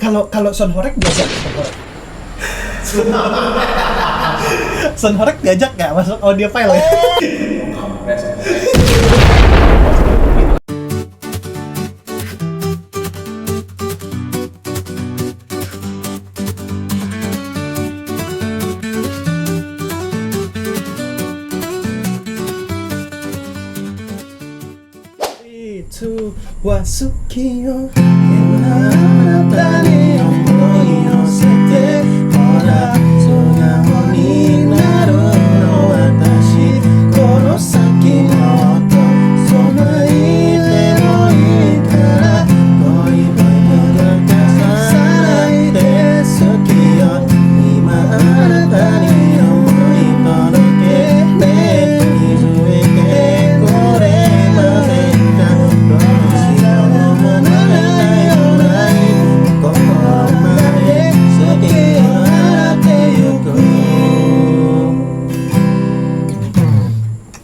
Kalau sound horek diajak sound horek diajak nggak masuk audio file ya? Itu Wasukiyo Enatani Omoyo Sete Ora Soga Oni Naru no Watashi Kono Saki Moto Somai Demo Ikara Koi Koi Koga Sarai Desukiyo Ima Anatani Omoi Toroke Ne Izue Ke Kore Mazeka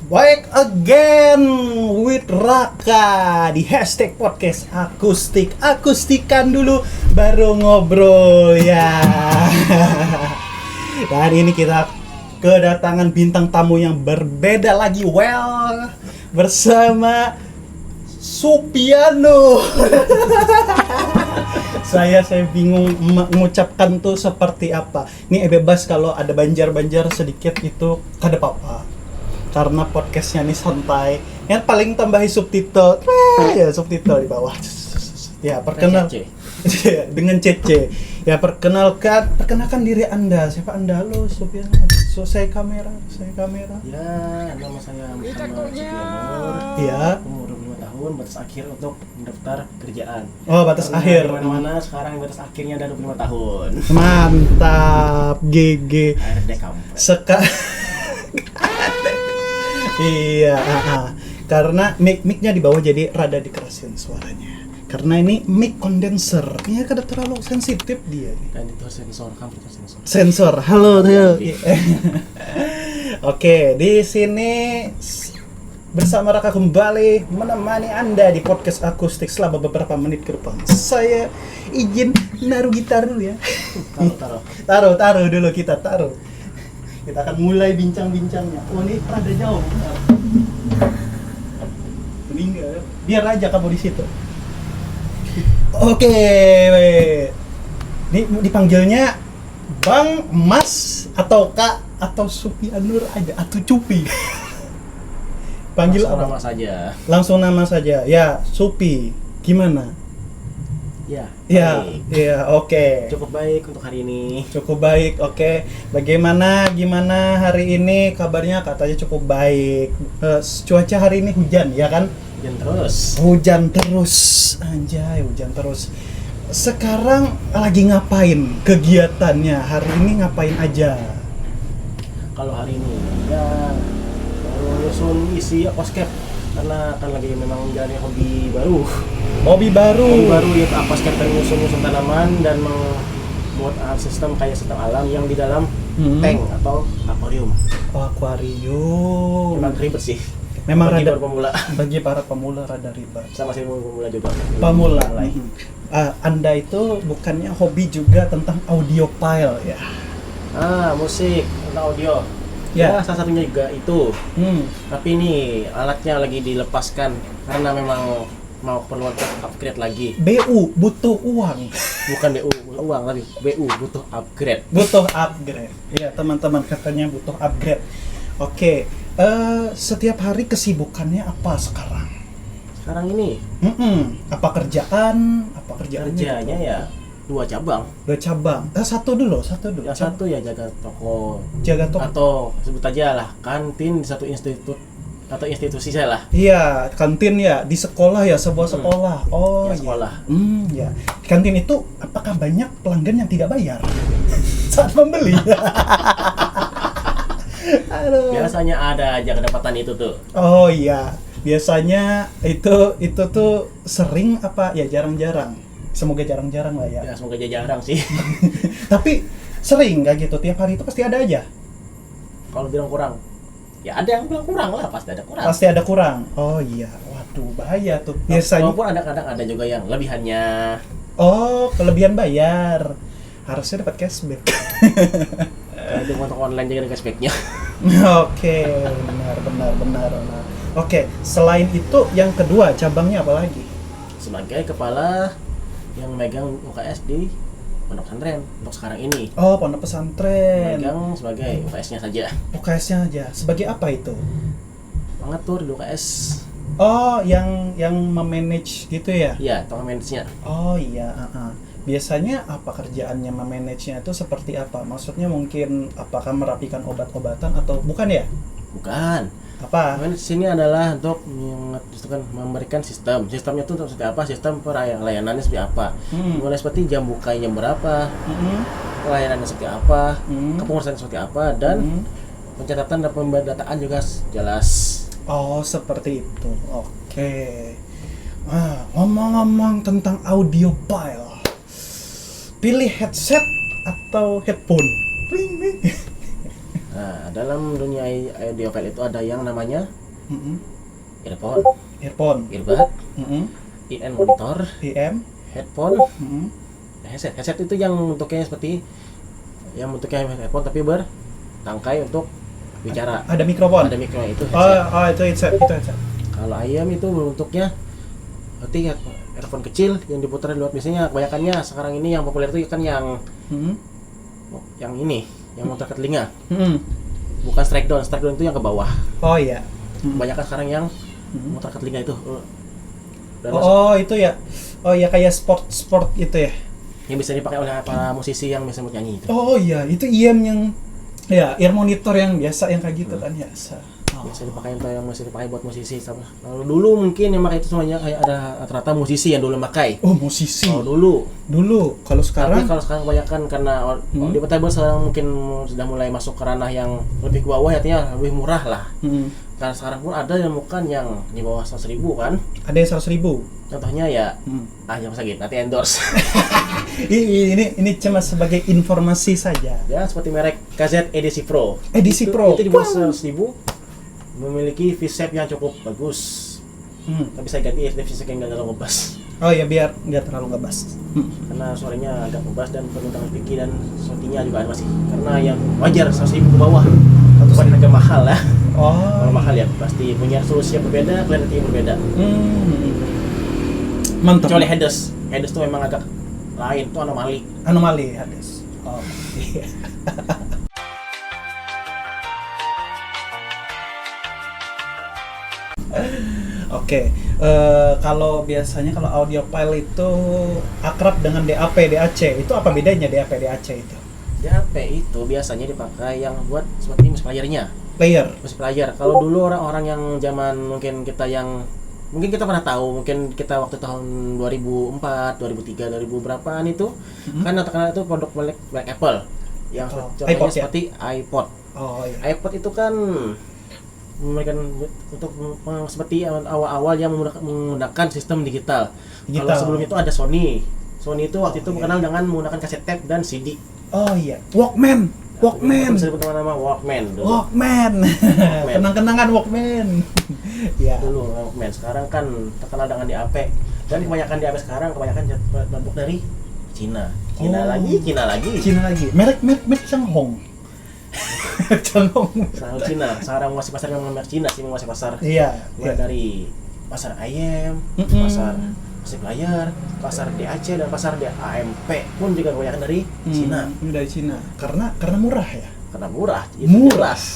Back again with Raka di hashtag podcast akustik. Akustikan dulu baru ngobrol ya. Dan ini kita kedatangan bintang tamu yang berbeda lagi. Well, bersama Supiano. Saya bingung mengucapkan tuh seperti apa. Ini bebas kalau ada banjar-banjar sedikit itu kada apa-apa. Karena podcastnya ini santai. Yang paling tambahi subtitle, ya subtitle di bawah. Ya perkenal dengan CC. Ya perkenalkan diri Anda. Siapa Anda? Halo Supiano. Saya kamera. Ya, nama saya Muhammad Supiano. Ya. Umur 25 tahun, batas akhir untuk mendaftar kerjaan. Oh, batas Karena akhir. Mana sekarang batas akhirnya ada 25 tahun. Mantap, GG. ARD kampus. Iya, karena mic-nya di bawah jadi rada dikerasin suaranya. Karena ini mic condenser, ini kada terlalu sensitif dia. Dan itu sensor, kampus sensor. Sensor, halo tuh. Oke, di sini bersama Raka kembali menemani Anda di podcast akustik selama beberapa menit ke depan. Saya izin naruh gitar dulu ya. Taruh dulu kita taruh. Kita akan mulai bincang-bincangnya. Oh, ini rada jauh. Meninggal. Biar aja kamu di situ. Oke. Ini dipanggilnya Bang, Mas, atau Kak, atau Supianur aja, atau Cupi. Panggil langsung apa? Nama saja. Langsung nama saja. Ya, Supi. Gimana? Ya, oke. cukup baik untuk hari ini. Cukup baik, oke. Gimana hari ini kabarnya? Katanya cukup baik. Cuaca hari ini hujan, ya kan? Hujan terus, anjay, hujan terus. Sekarang lagi ngapain kegiatannya? Hari ini ngapain aja? Kalau hari ini, ya baru nyusun isi aquascape karena kan lagi memang menjalani hobi baru ya aquascape, dan nyusun tanaman dan membuat sistem kayak sistem alam yang di dalam tank atau akuarium. Akuarium. Memang ribet sih. Memang bagi rada para pemula. Bagi para pemula rada ribet. Sama sih pemula juga. Pemula. Anda itu bukannya hobi juga tentang audio file ya? Musik, tentang audio. Ya, salah satunya juga itu. Tapi ini alatnya lagi dilepaskan karena memang mau perlu upgrade lagi. BU butuh uang. Bukan BU butuh uang, tapi BU butuh upgrade. Butuh upgrade. Iya, teman-teman katanya butuh upgrade. Oke. Setiap hari kesibukannya apa sekarang? Sekarang ini? Apa kerjaan? Kerjanya ya dua cabang. Satu dulu. Yang satu ya jaga toko. Atau sebut aja lah kantin di satu institut atau institusi saya lah. Iya, kantin ya di sekolah ya, sebuah sekolah. Oh, ya, sekolah. Ya. Di kantin itu apakah banyak pelanggan yang tidak bayar saat membeli? Biasanya ada aja kedapatan itu tuh. Oh iya, biasanya itu tuh sering apa ya, jarang-jarang. Semoga jarang-jarang lah ya. Ya semoga jarang sih. Tapi sering nggak gitu, tiap hari itu pasti ada aja. Kalau bilang kurang, ya ada yang bilang kurang lah, pasti ada kurang. Oh iya, waduh bahaya tuh. Biasanya. Walaupun kadang-kadang ada juga yang lebihannya. Oh, kelebihan bayar. Harusnya dapat cashback. Kalau di untuk online juga ada cashbacknya. Oke, benar. Oke, selain itu yang kedua cabangnya apa lagi? Sebagai kepala yang megang UKS di pondok pesantren untuk sekarang ini. Oh, pondok pesantren. Megang sebagai UKS-nya saja. UKS-nya aja. Sebagai apa itu? Mengatur di UKS. Oh, yang memanage gitu ya? Iya, tolong manage-nya. Oh iya, biasanya apa kerjaannya memanage-nya itu seperti apa? Maksudnya mungkin apakah merapikan obat-obatan atau bukan ya? Bukan. Apa? Manage sini adalah untuk memberikan sistem. Sistemnya itu seperti apa? Sistem layanannya seperti apa? Mulai seperti jam buka jam berapa, pelayanannya seperti apa, kepengurusan seperti apa, dan pencatatan dan pemdataan juga jelas. Oh, seperti itu. Oke. Ngomong-ngomong tentang audio file. Pilih headset atau headphone? Nah, dalam dunia audio file itu ada yang namanya earphone, earbud, in monitor, headphone, headset. Headset itu yang bentuknya seperti headphone tapi bertangkai untuk bicara. Ada mikrofon. Ada mikro itu headset. Oh, itu headset. Kalau ayam itu bentuknya seperti earphone kecil yang diputar lewat, biasanya kebanyakannya sekarang ini yang populer itu kan yang ini, yang muter ke telinga. Bukan strike down itu yang ke bawah. Oh iya. Kebanyakan sekarang yang muter ke telinga itu. Dan Itu ya. Oh ya, kayak sport itu ya. yang bisa dipakai oleh para musisi yang biasa nyanyi itu. Oh iya, itu IM yang ya ear monitor yang biasa yang kayak gitu kan ya. Biasa dipakai untuk yang masih dipakai buat musisi. Kalau dulu mungkin yang pakai itu semuanya kayak ada rata-rata musisi yang dulu pakai. Oh, musisi. Oh, dulu. Kalau sekarang? Tapi kalau sekarang kebanyakan karena audio portable sekarang mungkin sudah mulai masuk ke ranah yang lebih ke bawah, artinya lebih murah lah. Karena sekarang pun ada yang bukan yang di bawah 100.000 kan. Ada yang 100.000. Contohnya ya, jangan sakit, nanti endorse. ini cuma sebagai informasi saja. Ya, seperti merek KZ Edisi Pro. Pro. Itu di bawah 100.000 memiliki V-shape yang cukup bagus. Tapi saya ganti V-shape yang nggak terlalu ngebas. Oh ya, biar nggak terlalu ngebas. Karena suaranya agak ngebas dan permintaan tinggi dan sepertinya juga masih. Karena yang wajar 100.000 ke bawah. Bukan harga mahal lah. Kalau mahal ya pasti punya solusi yang berbeda, clarity yang berbeda. Mantap. Kecuali Hades tuh memang agak lain, tuh anomali Hades. Oh iya. Oke, kalau biasanya kalau audio file itu akrab dengan DAP, DAC, itu apa bedanya DAP, DAC itu? DAP itu biasanya dipakai yang buat seperti musik playernya. Musik player. Kalau dulu orang-orang yang zaman mungkin kita pernah tahu, mungkin kita waktu tahun 2004, 2003, 2000 berapaan itu, kan terkenal itu produk Black Apple yang contohnya iPod, seperti iPod. Oh iya. iPod itu kan memberikan untuk seperti awal-awal yang menggunakan sistem digital. Kalau sebelum itu ada Sony itu waktu itu terkenal dengan menggunakan kaset tape dan CD. Oh iya, Walkman. Bisa disebut nama Walkman dulu. Kenang-kenangan Walkman. Ya. Dulu Walkman. Sekarang kan terkenal dengan DAP. Dan kebanyakan DAP sekarang bentuk dari Cina. Cina lagi. Merek Changhong. Selalu Cina. Sekarang menguasai pasar yang merek Cina sih, menguasai pasar. Iya. Mulai dari pasar ayam, pasar musik layar, pasar DAC dan pasar AMP pun juga kebanyakan dari Cina. Dari Cina. Karena murah ya. Karena murah.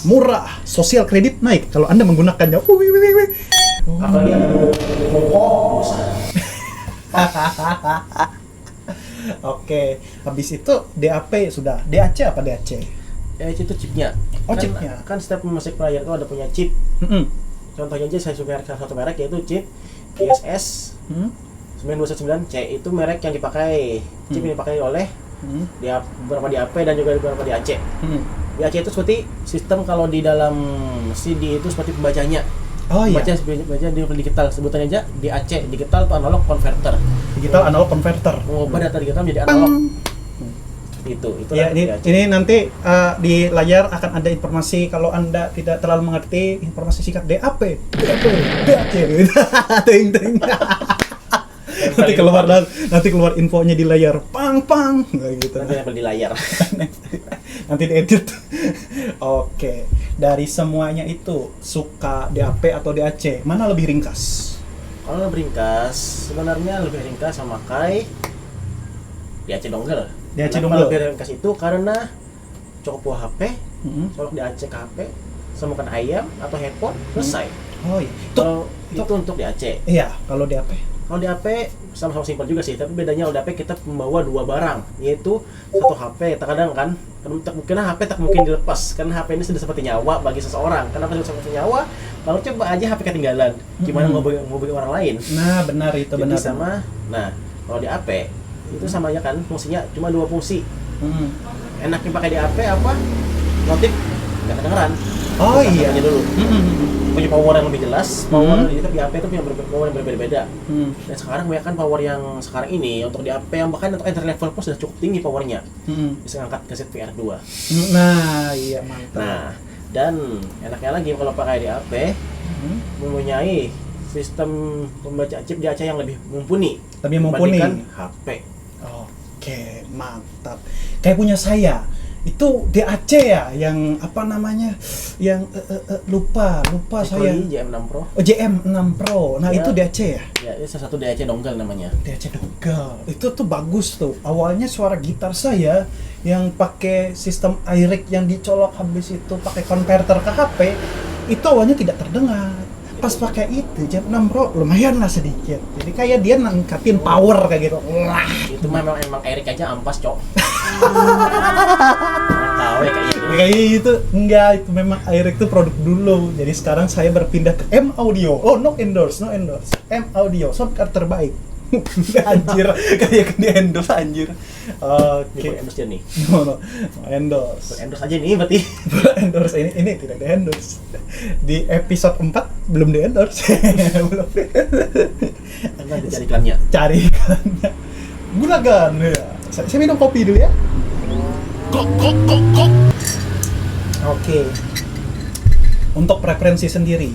Murah. Sosial kredit naik kalau Anda menggunakannya. Apalagi Oke, habis itu DAP sudah. DAC apa DAC? DAC itu chipnya. Chipnya. Kan setiap musik player itu ada punya chip. Contohnya aja saya suka salah satu merek yaitu chip ISS 9219C, itu merek yang dipakai, chip yang dipakai oleh beberapa DAP dan juga beberapa DAC. DAC itu seperti sistem kalau di dalam CD itu seperti pembacanya. Oh iya. Baca di digital, sebutannya aja DAC, digital atau analog converter. Mengubah data digital menjadi analog. Itu ya, ini nanti di layar akan ada informasi kalau Anda tidak terlalu mengerti informasi singkat DAP, DAC. Ting. nanti keluar infonya di layar, pang kayak gitu. Nanti nempel di layar. Nanti diedit. Oke, dari semuanya itu suka DAP atau DAC, mana lebih ringkas? Kalau lebih ringkas, sebenarnya lebih ringkas memakai DAC dongle. DAC Kenapa dongle? lebih ringkas itu karena cukup buah HP, Mm-hmm. colok DAC ke HP, sambungkan ayam atau headphone, selesai. Oh iya. Kalau itu untuk DAC. Iya, kalau DAP. Kalau DAP sama-sama simpel juga sih, tapi bedanya kalau DAP kita membawa dua barang, yaitu satu HP. Terkadang kan, karena HP tak mungkin dilepas, karena HP ini sudah seperti nyawa bagi seseorang. Kenapa sudah seperti nyawa? Kalau coba aja HP ketinggalan, gimana ngobrol orang lain? Nah, benar itu. Jadi benar. sama, nah kalau DAP itu sama aja kan, fungsinya cuma dua fungsi. Mm. Enaknya pakai DAP apa? Notif nggak kedengeran. Oh Kita iya. tanya dulu. Punya power yang lebih jelas, power itu DAP itu punya power yang berbeda-beda. Dan sekarang banyak kan power yang sekarang ini untuk DAP yang bahkan untuk entry level pun sudah cukup tinggi powernya. Bisa ngangkat kaset VR2. Nah, iya mantap. Nah, dan enaknya lagi kalau pakai DAP mempunyai sistem pembaca chip DAC yang lebih mumpuni. Lebih mumpuni. Dibandingkan HP. Oke, mantap. Kayak punya saya. Itu DAC ya, yang apa namanya? Yang lupa saya. JM6 Pro. Oh, JM6 Pro. Nah, Ya. itu DAC ya? Ya, itu salah satu DAC dongle namanya. DAC dongle. Itu tuh bagus tuh. Awalnya suara gitar saya yang pakai sistem iRig yang dicolok habis itu pakai konverter ke HP, itu awalnya tidak terdengar. Pas pakai itu JM6 Pro lumayan lah sedikit. Jadi kayak dia nangkatin power kayak gitu. Wah. Itu memang Eric aja ampas, Cok. Tahu ya kayak gitu. Kayak itu enggak, itu memang iRig itu produk dulu. Jadi sekarang saya berpindah ke M Audio. Oh, no endorse. M Audio, soundcard terbaik. Anjir, kayak di endorse anjir. Oke. Oke. Endorse dia nih. No, endorse. Endorse aja nih berarti. Endorse ini tidak di endorse. Di episode 4 belum di endorse. Belum. Nanti cari iklannya. Cari iklannya. Gulagan ya. Saya minum kopi dulu ya. Oke. Untuk preferensi sendiri,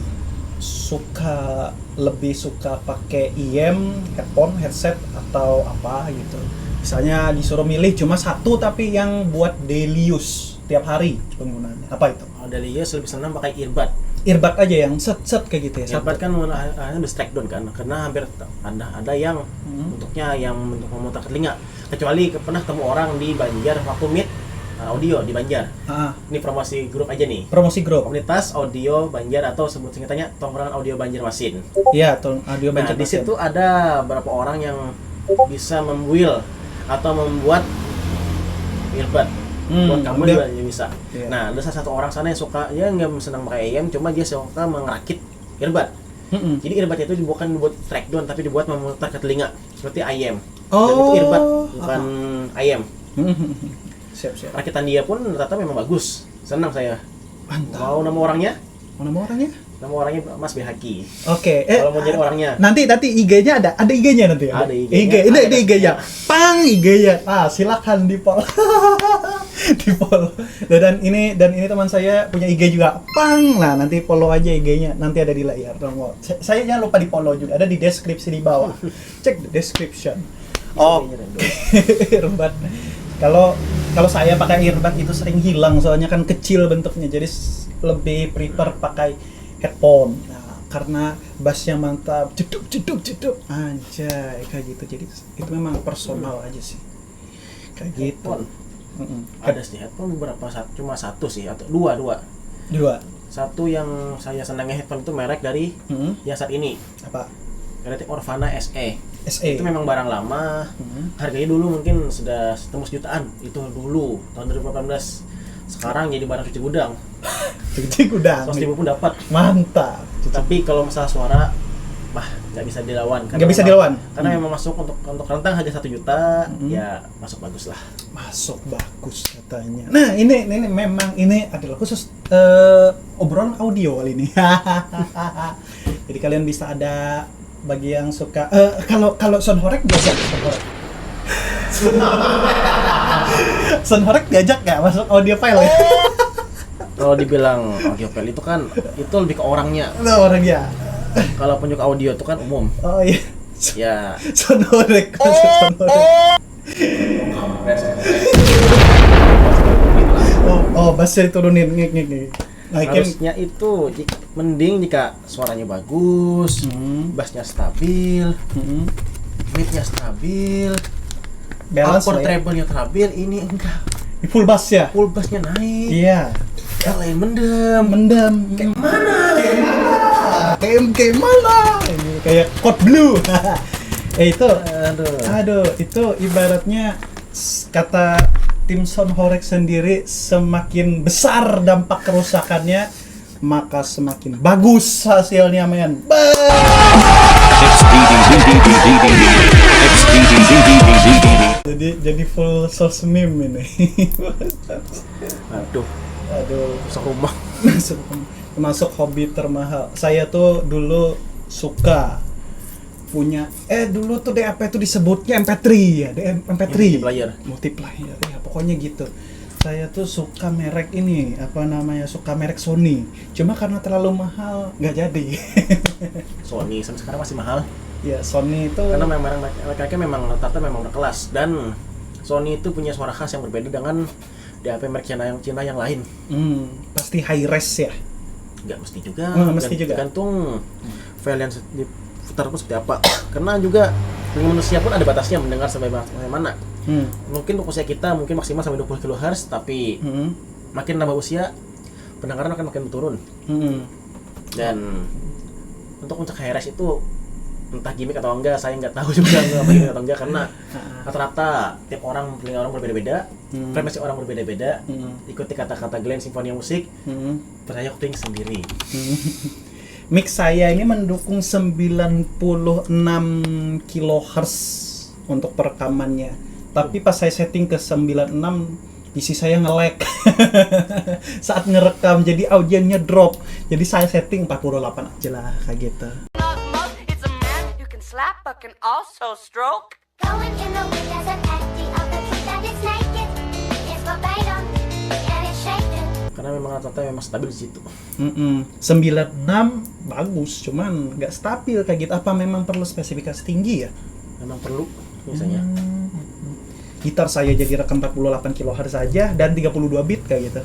lebih suka pakai IM, headphone, headset atau apa gitu. Misalnya disuruh milih cuma satu tapi yang buat daily use tiap hari penggunaannya. Apa itu? Delius lebih senang pakai earbud. Earbud aja yang set kayak gitu ya. Earbud kan hanya strike down kan, karena hampir ada yang bentuknya yang untuk memutar ke telinga. Kecuali pernah ketemu orang di Banjar waktu meet audio di Banjar. Ini promosi grup aja nih. Promosi grup. Komunitas audio Banjar atau sebut singkatannya tongkrongan audio Banjarmasin. Iya, audio Nah, Banjar. di situ ada beberapa orang yang bisa membuild atau membuat earbud. Buat kamu juga bisa. Iya. Nah, ada salah satu orang sana yang suka, ya nggak senang pakai AM, cuma dia suka merakit earbud. Jadi earbud itu bukan buat track down, tapi dibuat memutar ke telinga seperti AM. Dan itu earbud, bukan AM. Siap. Rakitan dia pun ternyata memang bagus. Senang saya. Mantap. Mau nama orangnya? Mana orangnya? Nama orangnya Mas Behaki. Oke. Kalau mau jadi orangnya. Nanti IG-nya ada IG-nya nanti ya. Ada IG-nya. Ini Ada ada IG-nya. Pang IG-nya. Silakan di-follow. Di-follow. Dan ini teman saya punya IG juga. Pang. Nah, nanti follow aja IG-nya. Nanti ada di layar. Saya jangan lupa di-follow juga. Ada di deskripsi di bawah. Cek the description. Earbud. Kalau saya pakai earbud itu sering hilang soalnya kan kecil bentuknya. Jadi lebih prefer pakai headphone. Nah, karena bassnya mantap, jeduk. Anjay, kayak gitu. Jadi itu memang personal aja sih. Kayak gitu. Ada sih headphone beberapa, cuma satu sih atau dua. Satu yang saya senangnya headphone itu merek dari yang saat ini. Apa? Relative Orvana SE. SE. Itu memang barang lama. Harganya dulu mungkin sudah tembus jutaan. Itu dulu tahun 2018. Sekarang jadi barang cuci gudang. Cuci gudang. 100.000 pun dapat. Mantap. Tapi kalau masalah suara, nggak bisa dilawan. Nggak bisa dilawan. Karena memang masuk untuk rentang harga 1 juta, ya masuk bagus lah. Masuk bagus katanya. Nah, ini memang ini adalah khusus obrolan audio kali ini. Jadi kalian bisa ada bagi yang suka kalau Soundhorek diajak Soundhorek diajak nggak masuk audio file ya? Kalau dibilang audio file itu kan itu lebih ke orangnya. Itu orangnya. Kalau penyuka audio itu kan umum. Oh iya. Ya. Sonorek. Sonorek. Oh, bassnya diturunin ngik. Harusnya itu mending jika suaranya bagus, bassnya stabil, midnya stabil, Balance upper lah ya. treble-nya stabil. Ini enggak, Full bass ya? full bassnya naik, Iya. kalian mendem. Mendem. Kayak mana? Kayak mana? Ini kayak Code Blue. Itu Aduh. itu ibaratnya kata tim Sonorek sendiri, semakin besar dampak kerusakannya maka semakin bagus hasilnya, men. Jadi full source meme ini. Aduh, rusak rumah. Masuk hobi termahal. Saya tuh dulu suka punya dulu tuh apa itu disebutnya MP3 ya, MP3 multiplayer ya, pokoknya gitu. Saya tuh suka merek ini, apa namanya, suka merek Sony. Cuma karena terlalu mahal nggak jadi. Sony sampai sekarang masih mahal. Ya, Sony itu Karena mereka memang rata-rata memang berkelas, dan Sony itu punya suara khas yang berbeda dengan DAP merek Cina yang lain. Pasti high res ya. Nggak mesti juga. Mesti juga. Tergantung file yang diputar pun seperti apa. Karena juga telinga manusia pun ada batasnya mendengar sampai mana. Mungkin untuk usia kita mungkin maksimal sampai 20 kHz, tapi makin nambah usia pendengaran akan makin turun. Dan untuk puncak high res itu entah gimmick atau enggak, saya nggak tahu juga apa gimmick atau enggak, karena rata-rata tiap orang, telinga orang berbeda-beda, frekuensi orang berbeda-beda. Ikuti kata-kata Glenn Simfonia Musik, percaya kuping sendiri. Mix saya ini mendukung 96 kHz untuk perekamannya. Tapi pas saya setting ke 96, PC saya nge-lag saat ngerekam, jadi audionya drop. Jadi saya setting 48 aja lah, kayak gitu. Slap but can also stroke. Going in the wind as a patchy of the truth that it's naked. It's verbatim and it's shaken. Karena memang rata-rata memang stabil di situ. 96 bagus, cuman nggak stabil kayak gitu. Apa memang perlu spesifikasi tinggi ya? Memang perlu biasanya. Gitar saya jadi rekam 48 kHz saja dan 32 bit kayak gitu.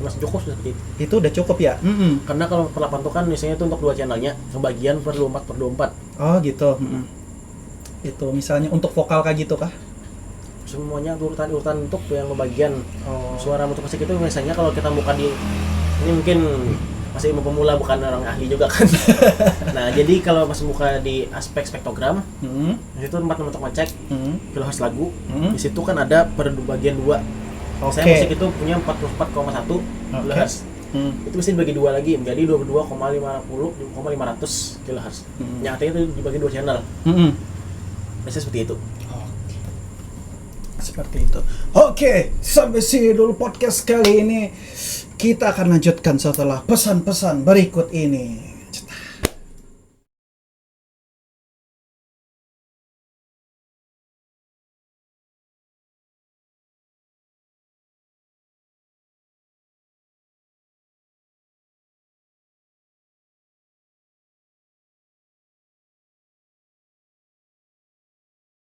Mas cukup seperti itu. Itu udah cukup ya? Karena kalau per 8 tuh kan biasanya itu untuk 2 channelnya, kebagian per 24/24. Oh gitu. Itu misalnya untuk vokal kayak gitu kah? Semuanya urutan untuk yang pembagian suara untuk musik itu biasanya kalau kita buka di ini mungkin masih ilmu pemula, bukan orang ahli juga kan. Nah, jadi kalau masih buka di aspek spektrogram, di situ tempat untuk ngecek kilohertz lagu. Di situ kan ada per bagian 2. Saya musik itu punya 44,1 kHz. Itu bisa dibagi 2 lagi menjadi 22,500 kHz. Yang artinya itu dibagi 2 channel. Biasanya seperti itu. Seperti itu. Oke, sampai sini dulu podcast kali ini. Kita akan lanjutkan setelah pesan-pesan berikut ini.